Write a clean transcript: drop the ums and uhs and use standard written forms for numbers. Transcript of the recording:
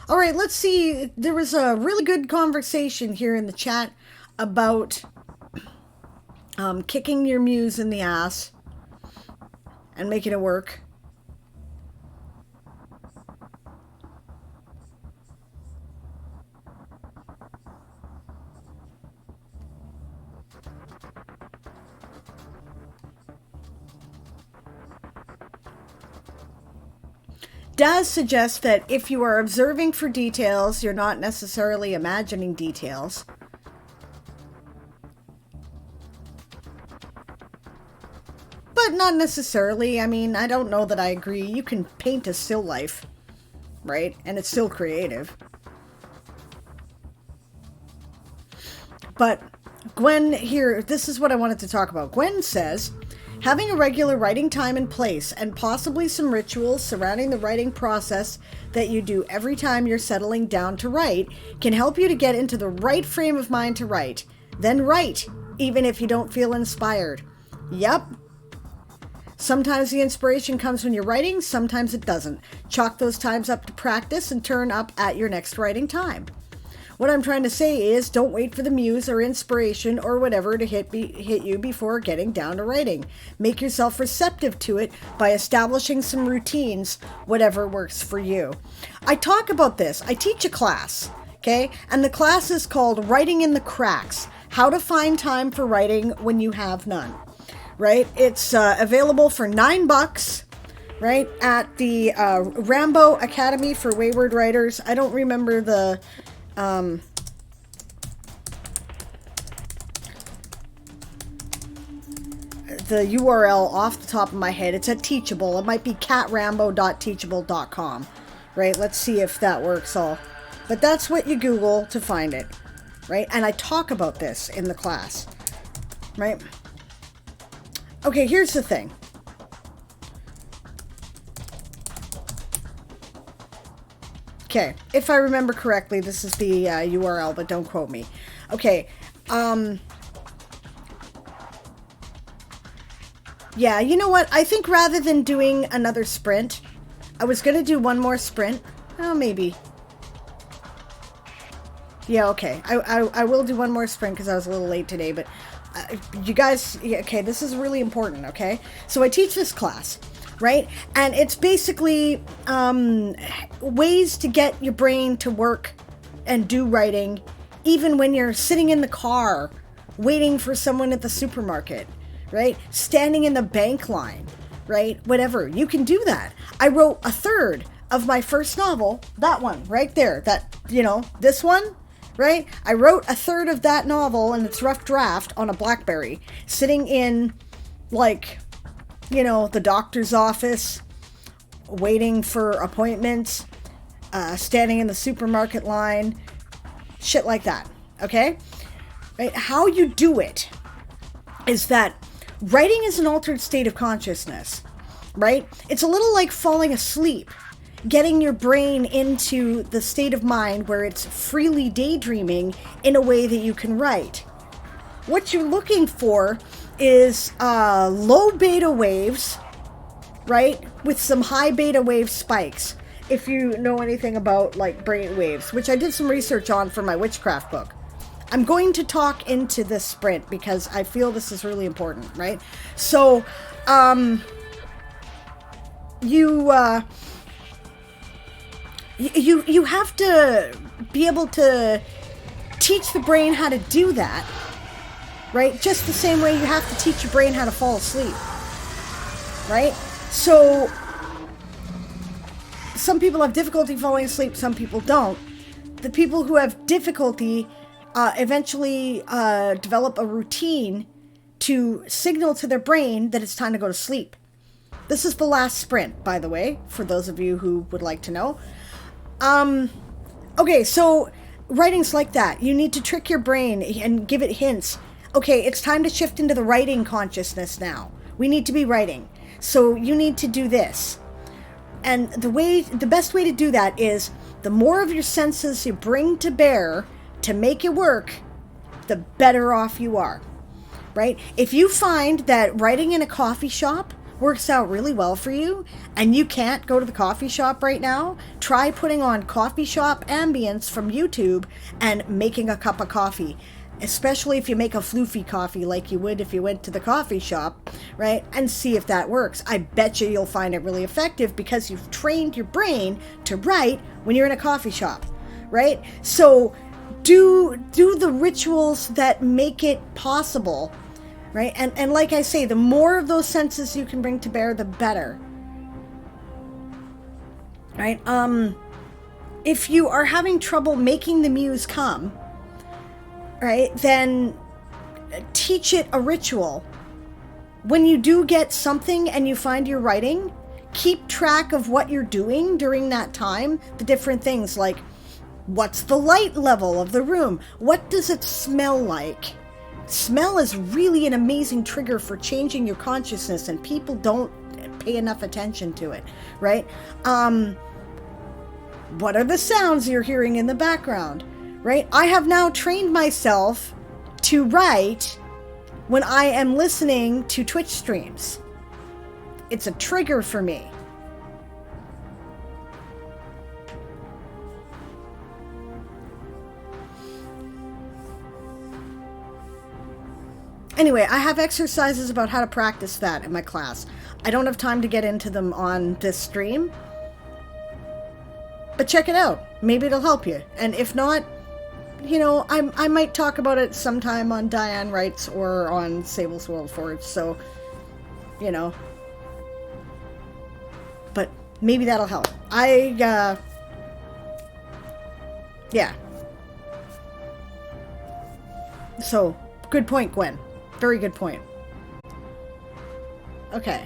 All right, let's see. There was a really good conversation here in the chat about kicking your muse in the ass and making it work. Does suggest that if you are observing for details, you're not necessarily imagining details. But not necessarily. I mean, I don't know that I agree. You can paint a still life, right? And it's still creative. But Gwen here, this is what I wanted to talk about. Gwen says, having a regular writing time in place and possibly some rituals surrounding the writing process that you do every time you're settling down to write can help you to get into the right frame of mind to write. Then write, even if you don't feel inspired. Yep. Sometimes the inspiration comes when you're writing, sometimes it doesn't. Chalk those times up to practice and turn up at your next writing time. What I'm trying to say is don't wait for the muse or inspiration or whatever to hit you before getting down to writing. Make yourself receptive to it by establishing some routines, whatever works for you. I talk about this. I teach a class, okay? And the class is called Writing in the Cracks, How to Find Time for Writing When You Have None, right? It's available for $9, right? At the Rambo Academy for Wayward Writers. I don't remember the URL off the top of my head. It's at Teachable. It might be catrambo.teachable.com, right? Let's see if that works all. But that's what you Google to find it, right? And I talk about this in the class, right? Okay, here's the thing. Okay, if I remember correctly, this is the URL, but don't quote me. Okay, yeah, you know what? I think rather than doing another sprint, I was going to do one more sprint. Oh, maybe. Yeah, okay. I will do one more sprint because I was a little late today, but you guys, yeah, okay, this is really important, okay? So I teach this class, right? And it's basically ways to get your brain to work and do writing even when you're sitting in the car waiting for someone at the supermarket, right? Standing in the bank line, right? Whatever. You can do that. I wrote a third of my first novel, that one right there, that, you know, this one, right? I wrote a third of that novel in its rough draft on a BlackBerry, sitting in, like, you know, the doctor's office, waiting for appointments, standing in the supermarket line, shit like that, okay? Right? How you do it is that writing is an altered state of consciousness, right? It's a little like falling asleep, getting your brain into the state of mind where it's freely daydreaming in a way that you can write. What you're looking for is low beta waves, right, with some high beta wave spikes. If you know anything about like brain waves, which I did some research on for my witchcraft book. I'm going to talk into this sprint because I feel this is really important, right? So, you have to be able to teach the brain how to do that, right? Just the same way you have to teach your brain how to fall asleep, right? So some people have difficulty falling asleep, some people don't. The people who have difficulty eventually develop a routine to signal to their brain that it's time to go to sleep. This is the last sprint, by the way, for those of you who would like to know. Okay, so writing's like that. You need to trick your brain and give it hints. Okay, it's time to shift into the writing consciousness now. We need to be writing. So you need to do this. And the best way to do that is the more of your senses you bring to bear to make it work, the better off you are, right? If you find that writing in a coffee shop works out really well for you and you can't go to the coffee shop right now, try putting on coffee shop ambience from YouTube and making a cup of coffee. Especially if you make a floofy coffee like you would if you went to the coffee shop, right? And see if that works. I bet you'll find it really effective because you've trained your brain to write when you're in a coffee shop, right? So do the rituals that make it possible, right? And like I say, the more of those senses you can bring to bear, the better, right? If you are having trouble making the muse come, right, then teach it a ritual. When you do get something and you find you're writing, keep track of what you're doing during that time, the different things like, what's the light level of the room? What does it smell like? Smell is really an amazing trigger for changing your consciousness, and people don't pay enough attention to it, right? What are the sounds you're hearing in the background? Right? I have now trained myself to write when I am listening to Twitch streams. It's a trigger for me. Anyway, I have exercises about how to practice that in my class. I don't have time to get into them on this stream, but check it out. Maybe it'll help you. And if not, you know, I might talk about it sometime on Diane Writes or on Sable's World Forge, so, you know. But maybe that'll help. Yeah. So, good point, Gwen. Very good point. Okay.